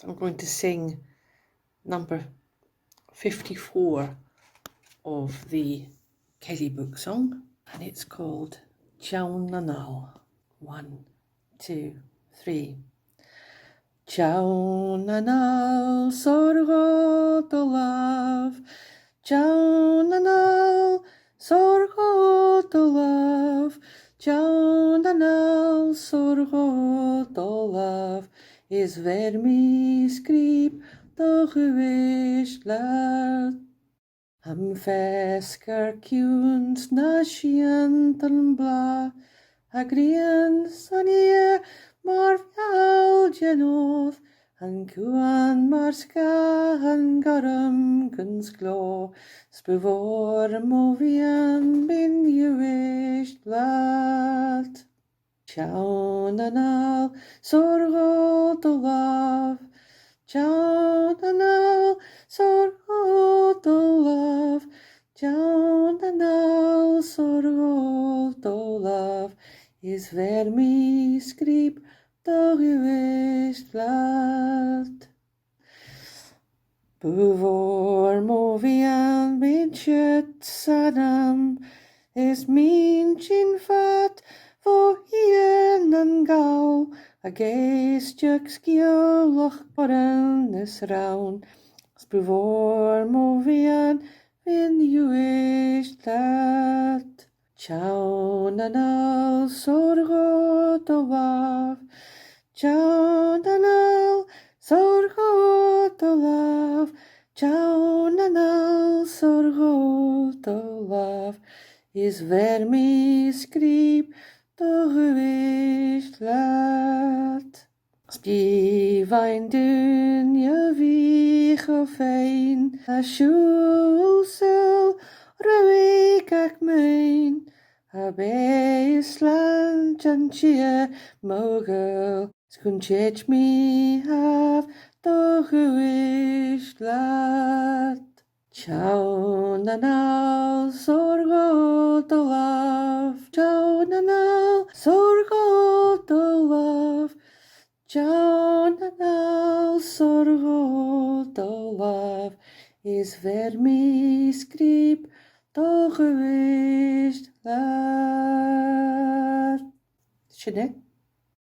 I'm going to sing number 54 of the Kelly book song, and it's called Teann A Nall. 1, 2, 3. Teann A Nall, sorgod o love. Teann A Nall, sorgod o love. Teann A Nall, sorgod o love. Is ver mi skrip do geweest laat. Am fesker kunt na schienten bla. A griens an ie mar fial genoth. An kuan mar ska an garum guns glo. Spevor movian bin geweest laat. Teann A Nall, sorgod o love. Teann A Nall, sorgod o love. Teann A Nall, sorgod o love. Is ver mi skrip do geweest laat. Bevor movian bin tjut sadam. Is min chin fat for hien an gauw. A geestjuk skjolach boren is raun. Bevor movian bin geweest laat. Teann A Nall, sorgod o love. Teann A Nall, sorgod o love. Teann A Nall, sorgod o love. Is ver mi skrip do geweest laat. Spivain dun je wieg of een. A schulsel rewik ak mijn. A beisland an tje mogel. Skuntjech mi have do geweest laat. Teann A Nall, sorgod o love. Teann A Nall, sorgod o love. Teann A Nall, sorgod o love. Is ver mi skrip do geweest laat. Sinead?